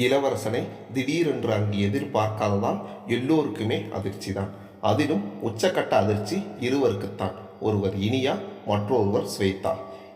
இளவரசனை திடீரென்று அங்கு எதிர்பார்க்காததால் எல்லோருக்குமே அதிர்ச்சிதான். அதிலும் உச்சக்கட்ட அதிர்ச்சி இருவருக்குத்தான். ஒருவர் இனியா, மற்றொருவர் ஸ்வேதா.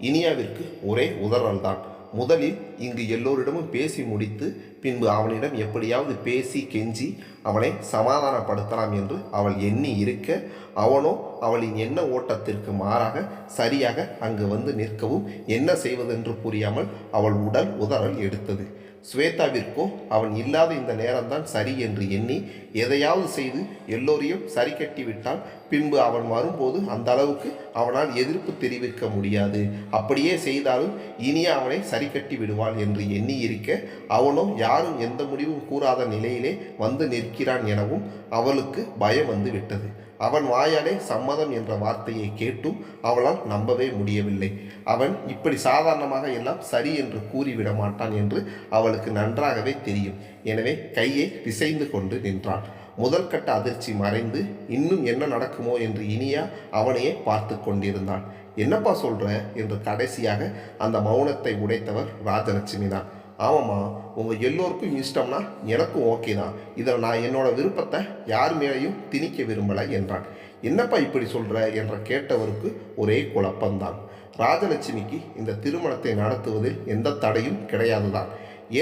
இனியாவிற்கு ஒரே உதறல்தான். முதலில் இங்கு எல்லோரிடமும் பேசி முடித்து பின்பு அவனிடம் எப்படியாவது பேசி கெஞ்சி அவனை சமாதானப்படுத்தலாம் என்று அவள் எண்ணி இருக்க, அவனோ அவளின் எண்ண ஓட்டத்திற்கு மாறாக சரியாக அங்கு வந்து நிற்கவும் என்ன செய்வதென்று புரியாமல் அவள் உடல் உதறல் எடுத்தது. ஸ்வேதாவிற்கோ அவன் இல்லாத இந்த நேரம்தான் சரி என்று எண்ணி எதையாவது செய்து எல்லோரையும் சரி கட்டிவிட்டால் பின்பு அவன் வரும்போது அந்த அளவுக்கு அவனால் எதிர்ப்பு தெரிவிக்க முடியாது. அப்படியே செய்தாலும் இனிய அவனை சரி கட்டி விடுவாள் என்று எண்ணி இருக்க, அவனோ யாரும் எந்த முடிவும் கூறாத நிலையிலே வந்து நிற்கிறான் எனவும் அவளுக்கு பயம் வந்து விட்டது. அவன் வாயாலே சம்மதம் என்ற வார்த்தையை கேட்டும் அவளால் நம்பவே முடியவில்லை. அவன் இப்படி சாதாரணமாக எல்லாம் சரி என்று கூறிவிட மாட்டான் என்று அவளுக்கு நன்றாகவே தெரியும். எனவே கையை பிசைந்து கொண்டு நின்றான். முதல் கட்ட அதிர்ச்சி மறைந்து இன்னும் என்ன நடக்குமோ என்று இனியா அவனையே பார்த்து கொண்டிருந்தான். என்னப்பா சொல்ற என்று கடைசியாக அந்த மௌனத்தை உடைத்தவர் ராஜலட்சுமி தான். ஆமாம்மா, உங்கள் எல்லோருக்கும் இஷ்டம்னா எனக்கும் ஓகே தான். இதில் நான் என்னோட விருப்பத்தை யார் மேலேயும் திணிக்க விரும்பலை என்றான். என்னப்பா இப்படி சொல்கிற என்ற கேட்டவருக்கு ஒரே குழப்பம்தான். ராஜலட்சுமிக்கு இந்த திருமணத்தை நடத்துவதில் எந்த தடையும் கிடையாதுதான்.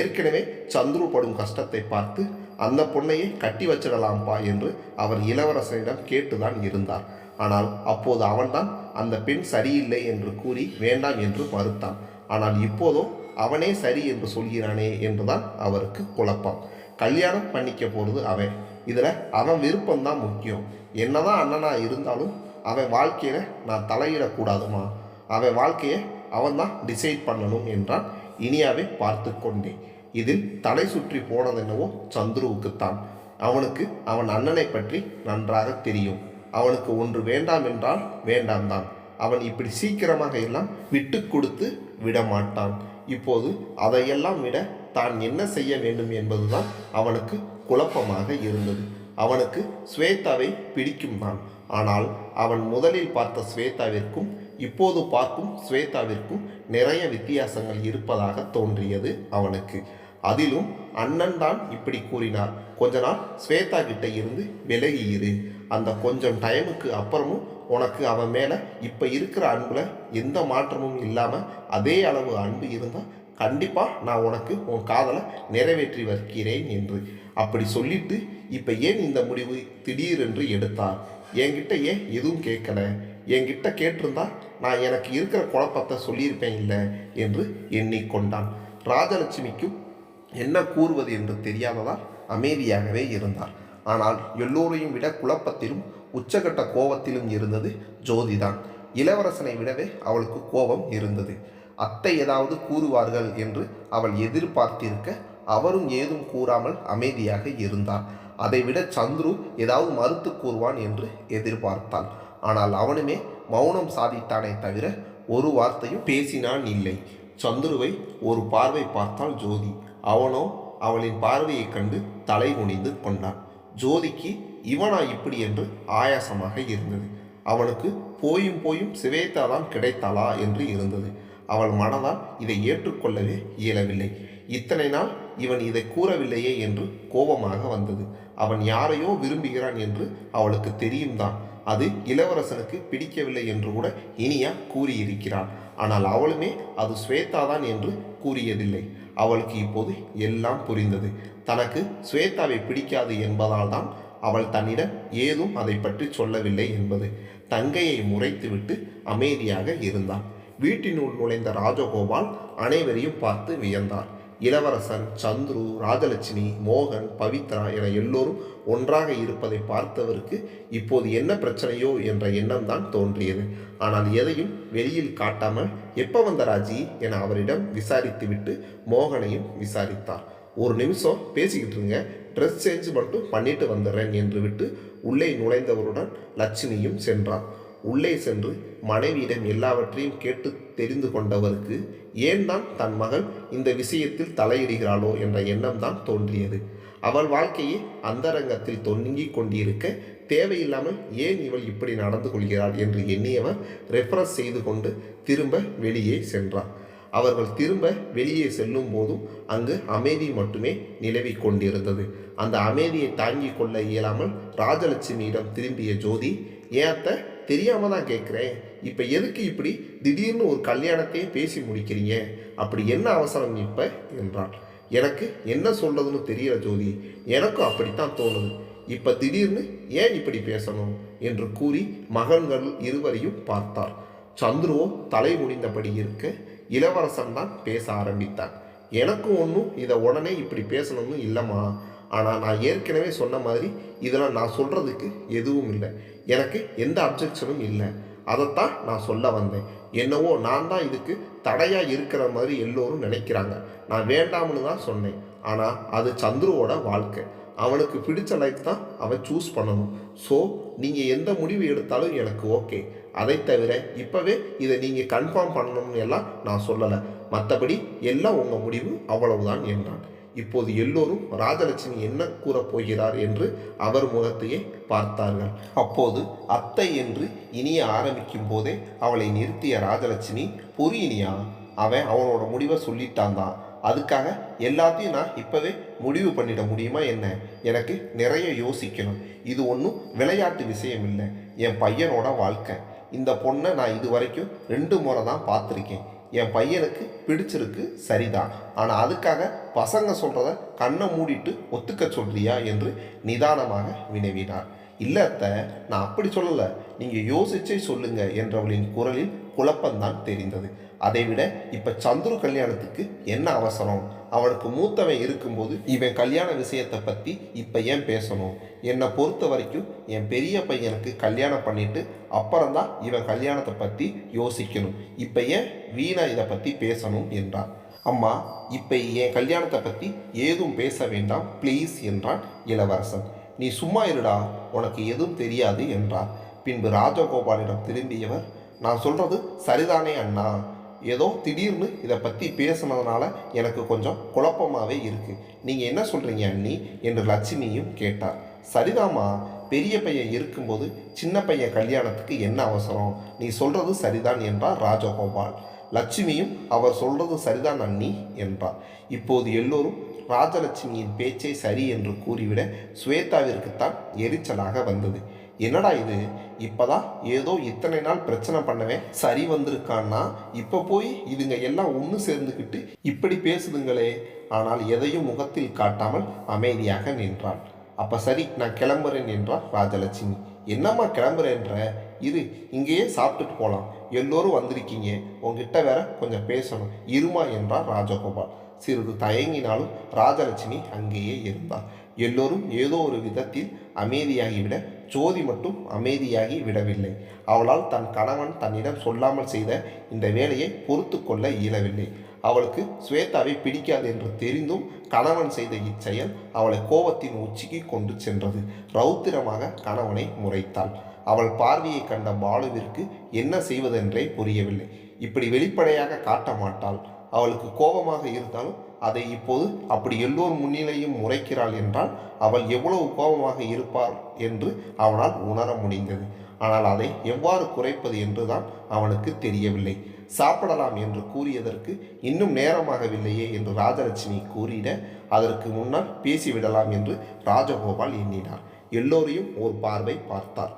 ஏற்கனவே சந்துரு படும் கஷ்டத்தை பார்த்து அந்த பொண்ணையே கட்டி வச்சிடலாம்ப்பா என்று அவர் இளவரசனிடம் கேட்டுதான் இருந்தார். ஆனால் அப்போது அவன்தான் அந்த பெண் சரியில்லை என்று கூறி வேண்டாம் என்று மறுத்தான். ஆனால் இப்போதோ அவனே சரி என்று சொல்கிறானே என்றுதான் அவருக்கு குழப்பம். கல்யாணம் பண்ணிக்க போகிறது அவன். இதில் அவன் விருப்பம்தான் முக்கியம். என்னதான் அண்ணனா இருந்தாலும் அவன் வாழ்க்கையில் நான் தலையிடக்கூடாதுமா. அவன் வாழ்க்கையை அவன் தான் டிசைட் பண்ணணும் என்றான். இனியாவை பார்த்து கொண்டே. இதில் தலை சுற்றி போனதென்னவோ சந்துருவுக்குத்தான். அவனுக்கு அவன் அண்ணனை பற்றி நன்றாக தெரியும். அவனுக்கு ஒன்று வேண்டாம் என்றால் வேண்டாம் தான். அவன் இப்படி சீக்கிரமாக எல்லாம் விட்டு கொடுத்து விடமாட்டான். இப்போது அதையெல்லாம் விட தான் என்ன செய்ய வேண்டும் என்பதுதான் அவனுக்கு குழப்பமாக இருந்தது. அவனுக்கு ஸ்வேதாவை பிடிக்கும் தான். ஆனால் அவன் முதலில் பார்த்த ஸ்வேதாவிற்கும் இப்போது பார்க்கும் ஸ்வேதாவிற்கும் நிறைய வித்தியாசங்கள் இருப்பதாக தோன்றியது அவனுக்கு. அதிலும் அண்ணன் தான் இப்படி கூறினார், கொஞ்ச நாள் ஸ்வேதா கிட்ட இருந்து விலகி இரு. அந்த கொஞ்சம் டைமுக்கு அப்புறமும் உனக்கு அவன் மேலே இப்போ இருக்கிற அன்பில் எந்த மாற்றமும் இல்லாமல் அதே அளவு அன்பு இருந்தால் கண்டிப்பாக நான் உனக்கு உன் காதலை நிறைவேற்றி வைக்கிறேன் என்று அப்படி சொல்லிட்டு இப்போ ஏன் இந்த முடிவு திடீரென்று எடுத்தார்? என்கிட்ட ஏன் எதுவும் கேட்கல? என்கிட்ட கேட்டிருந்தா நான் எனக்கு இருக்கிற குழப்பத்தை சொல்லியிருப்பேன் இல்லை என்று எண்ணிக்கொண்டான். ராஜலட்சுமிக்கும் என்ன கூறுவது என்று தெரியாததால் அமைதியாகவே இருந்தார். ஆனால் எல்லோரையும் விட குழப்பத்திலும் உச்சகட்ட கோபத்திலும் இருந்தது ஜோதிதான். இளவரசனை விடவே அவளுக்கு கோபம் இருந்தது. அத்தை ஏதாவது கூறுவார்கள் என்று அவள் எதிர்பார்த்திருக்க அவரும் ஏதும் கூறாமல் அமைதியாக இருந்தார். அதைவிட சந்துரு ஏதாவது மறுத்து கூறுவான் என்று எதிர்பார்த்தாள். ஆனால் அவனுமே மௌனம் சாதித்தானே தவிர ஒரு வார்த்தையும் பேசினான் இல்லை. சந்துருவை ஒரு பார்வை பார்த்தாள் ஜோதி. அவனோ அவளின் பார்வையை கண்டு தலை குனிந்து கொண்டான். ஜோதிக்கு இவனா இப்படி என்று ஆயாசமாக இருந்தது. அவனுக்கு போயும் போயும் ஸ்வேதா தான் கிடைத்தாளா என்று இருந்தது. அவள் மனதால் இதை ஏற்றுக்கொள்ளவே இயலவில்லை. இத்தனை நாள் இவன் இதை கூறவில்லையே என்று கோபமாக வந்தது. அவன் யாரையோ விரும்புகிறான் என்று அவளுக்கு தெரியும் தான். அது இளவரசனுக்கு பிடிக்கவில்லை என்று கூட இனியா கூறியிருக்கிறாள். ஆனால் அவளுமே அது ஸ்வேதா தான் என்று கூறியதில்லை. அவளுக்கு இப்போது எல்லாம் புரிந்தது. தனக்கு ஸ்வேதாவை பிடிக்காது என்பதால் தான் அவள் தன்னிடம் ஏதும் அதை பற்றி சொல்லவில்லை என்பது. தங்கையை முறைத்துவிட்டு அமைதியாக இருந்தான். வீட்டினுள் நுழைந்த ராஜகோபால் அனைவரையும் பார்த்து வியந்தார். இளவரசன், சந்துரு, ராஜலட்சுமி, மோகன், பவித்ரா என எல்லோரும் ஒன்றாக இருப்பதை பார்த்தவருக்கு இப்போது என்ன பிரச்சனையோ என்ற எண்ணம் தான் தோன்றியது. ஆனால் எதையும் வெளியில் காட்டாமல் எப்போ வந்த ராஜி என அவரிடம் விசாரித்துவிட்டு மோகனையும் விசாரித்தார். ஒரு நிமிஷம் பேசிக்கிட்டு இருங்க, ட்ரெஸ் சேஞ்ச் மட்டும் பண்ணிட்டு வந்துடுறேன் என்று விட்டு உள்ளே நுழைந்தவருடன் லட்சுமியும் சென்றார். உள்ளே சென்று மனைவியிடம் எல்லாவற்றையும் கேட்டு தெரிந்து கொண்டவருக்கு ஏன் தான் தன் மகள் இந்த விஷயத்தில் தலையிடுகிறாளோ என்ற எண்ணம் தான் தோன்றியது. அவள் வாழ்க்கையை அந்தரங்கத்தில் தொங்கிக் கொண்டிருக்க தேவையில்லாமல் ஏன் இவள் இப்படி நடந்து கொள்கிறாள் என்று எண்ணியவர் ரெஃபரன்ஸ் செய்து கொண்டு திரும்ப வெளியே சென்றார். அவர்கள் திரும்ப வெளியே செல்லும் போதும் அங்கு அமைதி மட்டுமே நிலவி கொண்டிருந்தது. அந்த அமைதியை தாங்கிக் கொள்ள இயலாமல் ராஜலட்சுமியிடம் திரும்பிய ஜோதி, ஏன் அத்தை, தெரியாம தான் கேட்குறேன், இப்போ எதுக்கு இப்படி திடீர்னு ஒரு கல்யாணத்தையே பேசி முடிக்கிறீங்க, அப்படி என்ன அவசரம் இப்போ என்றாள். எனக்கு என்ன சொல்றதுன்னு தெரியல ஜோதி, எனக்கும் அப்படித்தான் தோணுது. இப்போ திடீர்னு ஏன் இப்படி பேசணும் என்று கூறி மகன்கள் இருவரையும் பார்த்தார். சந்துருவோ தலை முடிந்தபடி இருக்க இளவரசன் தான் பேச ஆரம்பித்தான். எனக்கும் ஒன்றும் இதை உடனே இப்படி பேசணும்னு இல்லைம்மா, ஆனால் நான் ஏற்கனவே சொன்ன மாதிரி இதில் நான் சொல்கிறதுக்கு எதுவும் இல்லை. எனக்கு எந்த அப்ஜெக்ஷனும் இல்லை. அதைத்தான் நான் சொல்ல வந்தேன். என்னவோ நான் தான் இதுக்கு தடையாக இருக்கிற மாதிரி எல்லோரும் நினைக்கிறாங்க. நான் வேண்டாம்னு தான் சொன்னேன். ஆனால் அது சந்துருவோட வாழ்க்கை. அவனுக்கு பிடிச்ச லைஃப் தான் அவன் சூஸ் பண்ணணும். ஸோ நீங்கள் எந்த முடிவு எடுத்தாலும் எனக்கு ஓகே. அதை தவிர இப்போவே இதை நீங்கள் கன்ஃபார்ம் பண்ணணும்னு எல்லாம் நான் சொல்லலை. மற்றபடி எல்லாம் உங்கள் முடிவு, அவ்வளவுதான் என்றான். இப்போது எல்லோரும் ராஜலட்சுமி என்ன கூறப் போகிறார் என்று அவர் முகத்தையே பார்த்தார்கள். அப்போது அத்தை என்று இனிய ஆரம்பிக்கும் போதே அவளை நிறுத்திய ராஜலட்சுமி, பொறு இனியா, அவன் அவனோட முடிவை சொல்லிட்டான் தான், அதுக்காக எல்லாத்தையும் நான் இப்போவே முடிவு பண்ணிட முடியுமா என்ன? எனக்கு நிறைய யோசிக்கணும். இது ஒன்றும் விளையாட்டு விஷயம் இல்லை. என் பையனோட வாழ்க்கை. இந்த பொண்ணை நான் இது வரைக்கும் 2 முறை தான் பார்த்துருக்கேன். என் பையனுக்கு பிடிச்சிருக்கு, சரிதான். ஆனால் அதுக்காக பசங்க சொல்கிறத கண்ணை மூடிட்டு ஒத்துக்க சொல்றியா என்று நிதானமாக வினவினார். இல்லை அத்தை, நான் அப்படி சொல்லலை, நீங்கள் யோசிச்சே சொல்லுங்க என்றவளின் குரலில் குழப்பம்தான் தெரிந்தது. அதைவிட இப்போ சந்துரு கல்யாணத்துக்கு என்ன அவசரம்? அவனுக்கு மூத்தவன் இருக்கும்போது இவன் கல்யாண விஷயத்தை பற்றி இப்போ ஏன் பேசணும்? என்னை பொறுத்த வரைக்கும் என் பெரிய பையனுக்கு கல்யாணம் பண்ணிட்டு அப்புறம்தான் இவன் கல்யாணத்தை பற்றி யோசிக்கணும். இப்போ ஏன் வீணா இதை பற்றி பேசணும் என்றான். அம்மா, இப்போ என் கல்யாணத்தை பற்றி ஏதும் பேச வேண்டாம் ப்ளீஸ் என்றான் இளவரசன். நீ சும்மா இருடா, உனக்கு எதுவும் தெரியாது என்றார். பின்பு ராஜகோபாலிடம் திரும்பியவர், நான் சொல்கிறது சரிதானே அண்ணா? ஏதோ திடீர்னு இதை பற்றி பேசுனதுனால எனக்கு கொஞ்சம் குழப்பமாகவே இருக்குது. நீங்கள் என்ன சொல்கிறீங்க அண்ணி என்று லட்சுமியும் கேட்டார். சரிதாம்மா, பெரிய பையன் இருக்கும்போது சின்ன பையன் கல்யாணத்துக்கு என்ன அவசரம்? நீ சொல்கிறது சரிதான் என்றார் ராஜகோபால். லட்சுமியும் அவர் சொல்கிறது சரிதான் அண்ணி என்றார். இப்போது எல்லோரும் ராஜலட்சுமியின் பேச்சை சரி என்று கூறிவிட ஸ்வேதாவிற்குத்தான் எரிச்சலாக வந்தது. என்னடா இது, இப்போதான் ஏதோ இத்தனை நாள் பிரச்சனை பண்ணவே சரி வந்திருக்கான்னா இப்போ போய் இதுங்க எல்லாம் ஒன்று சேர்ந்துக்கிட்டு இப்படி பேசுதுங்களே. ஆனால் எதையும் முகத்தில் காட்டாமல் அமைதியாக நின்றாள். அப்போ சரி, நான் கிளம்புறேன் என்றார் ராஜலட்சுமி. என்னம்மா கிளம்புறேன்ற? இரு, இங்கேயே சாப்பிட்டுட்டு போகலாம். எல்லோரும் வந்திருக்கீங்க, உங்ககிட்ட வேற கொஞ்சம் பேசணும், இருமா என்றார் ராஜகோபால். சிறிது தயங்கினாலும் ராஜலட்சுமி அங்கேயே இருந்தார். எல்லோரும் ஏதோ ஒரு விதத்தில் அமைதியாகிவிட ஜோதி மட்டும் அமைதியாகி விடவில்லை. அவளால் தன் கணவன் தன்னிடம் சொல்லாமல் செய்த இந்த வேலையை பொறுத்து கொள்ள இயலவில்லை. அவளுக்கு ஸ்வேதாவை பிடிக்காது என்று தெரிந்தும் கணவன் செய்த இச்செயல் அவளை கோபத்தின் உச்சிக்கு கொண்டு சென்றது. ரௌத்திரமாக கணவனை முறைத்தாள். அவள் பார்வையை கண்ட பாலுவிற்கு என்ன செய்வதென்றே புரியவில்லை. இப்படி வெளிப்படையாக காட்ட மாட்டாள். அவளுக்கு கோபமாக இருந்தாலும் அதை இப்போது அப்படி எல்லோர் முன்னிலையும் முறைக்கிறாள் என்றால் அவள் எவ்வளவு கோபமாக இருப்பாள் என்று அவனால் உணர முடிந்தது. ஆனால் அதை எவ்வாறு குறைப்பது என்றுதான் அவனுக்கு தெரியவில்லை. சாப்பிடலாம் என்று கூறியதற்கு இன்னும் நேரமாகவில்லையே என்று ராஜலட்சுமி கூறிட அதற்கு முன்னால் பேசிவிடலாம் என்று ராஜகோபால் எண்ணினார். எல்லோரையும் ஒரு பார்வை பார்த்தார்.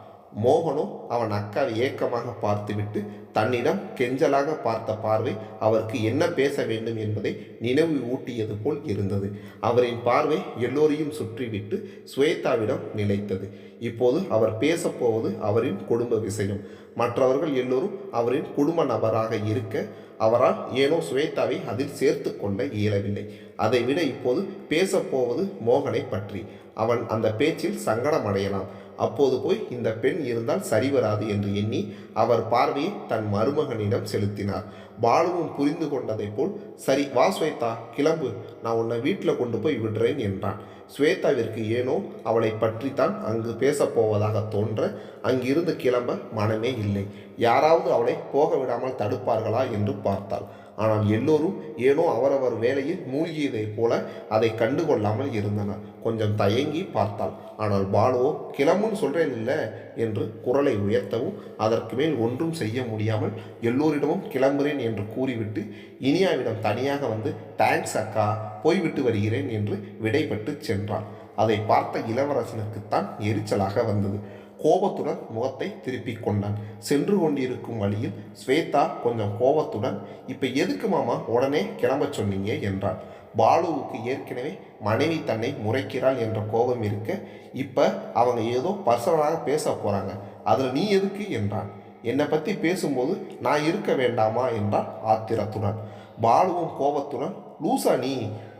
மோகனோ அவன் அக்காவை ஏக்கமாக பார்த்துவிட்டு தன்னிடம் கெஞ்சலாக பார்த்த பார்வை அவருக்கு என்ன பேச வேண்டும் என்பதை நினைவு ஊட்டியது போல் இருந்தது. அவரின் பார்வை எல்லோரையும் சுற்றிவிட்டு ஸ்வேதாவிடம் நிலைத்தது. இப்போது அவர் பேசப்போவது அவரின் குடும்ப விஷயம். மற்றவர்கள் எல்லோரும் அவரின் குடும்ப நபராக இருக்க அவரால் ஏனோ ஸ்வேதாவை அதில் சேர்த்து கொள்ள இயலவில்லை. அதைவிட இப்போது பேசப்போவது மோகனை பற்றி. அவன் அந்த பேச்சில் சங்கடம் அடையலாம். அப்போது போய் இந்த பெண் இருந்தால் சரிவராது என்று எண்ணி அவர் பார்வையை தன் மருமகனிடம் செலுத்தினார். பாலுவும் புரிந்து கொண்டதை போல், சரி வா ஸ்வேதா, கிளம்பு, நான் உன்னை வீட்டில் கொண்டு போய் விடுறேன் என்றான். ஸ்வேதாவிற்கு ஏனோ அவளை பற்றித்தான் அங்கு பேசப்போவதாக தோன்ற அங்கிருந்து கிளம்ப மனமே இல்லை. யாராவது அவளை போக விடாமல் தடுப்பார்களா என்று பார்த்தாள். ஆனால் எல்லோரும் ஏனோ அவரவர் வேலையில் மூழ்கியதைப் போல அதை கண்டுகொள்ளாமல் இருந்தனர். கொஞ்சம் தயங்கி பார்த்தாள். ஆனால் பாலுவோ கிளம்புன்னு சொல்கிறேன் இல்லை என்று குரலை உயர்த்தவும் அதற்கு மேல் ஒன்றும் செய்ய முடியாமல் எல்லோரிடமும் கிளம்புறேன் என்று கூறிவிட்டு இனியாவிடம் தனியாக வந்து தேங்க்ஸ் அக்கா, போய்விட்டு வருகிறேன் என்று விடைபெற்று சென்றாள். அதை பார்த்த இளவரசனுக்குத்தான் எரிச்சலாக வந்தது. கோபத்துடன் முகத்தை திருப்பிக் கொண்டான். சென்று கொண்டிருக்கும் வழியில் ஸ்வேதா கொஞ்சம் கோபத்துடன், இப்போ எதுக்கு மாமா உடனே கிளம்ப சொன்னீங்க என்றாள். பாலுவுக்கு ஏற்கனவே மனைவி தன்னை முறைக்கிறாள் என்ற கோபம் இருக்க, இப்போ அவங்க ஏதோ பர்சனலாக பேச போகிறாங்க, அதில் நீ எதுக்கு என்றான். என்னை பற்றி பேசும்போது நான் இருக்க வேண்டாமா என்றால் ஆத்திரத்துடன். பாலுவும் கோபத்துடன், லூசா நீ,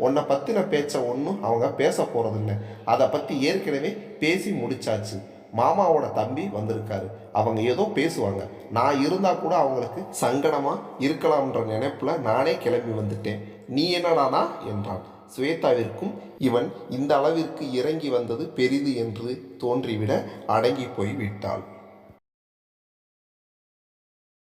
உன்னை பற்றின பேச்ச ஒன்றும் அவங்க பேச போகிறதில்ல, அதை பற்றி ஏற்கனவே பேசி முடிச்சாச்சு. மாமாவோட தம்பி வந்திருக்காரு, அவங்க ஏதோ பேசுவாங்க, நான் இருந்தால் கூட அவங்களுக்கு சங்கடமாக இருக்கலாம்ன்ற நினைப்பில் நானே கிளம்பி வந்துட்டேன், நீ என்னடானா என்றான். ஸ்வேதாவிற்கும் இவன் இந்த அளவிற்கு இறங்கி வந்தது பெரிது என்று தோன்றிவிட அடங்கி போய் விட்டாள்.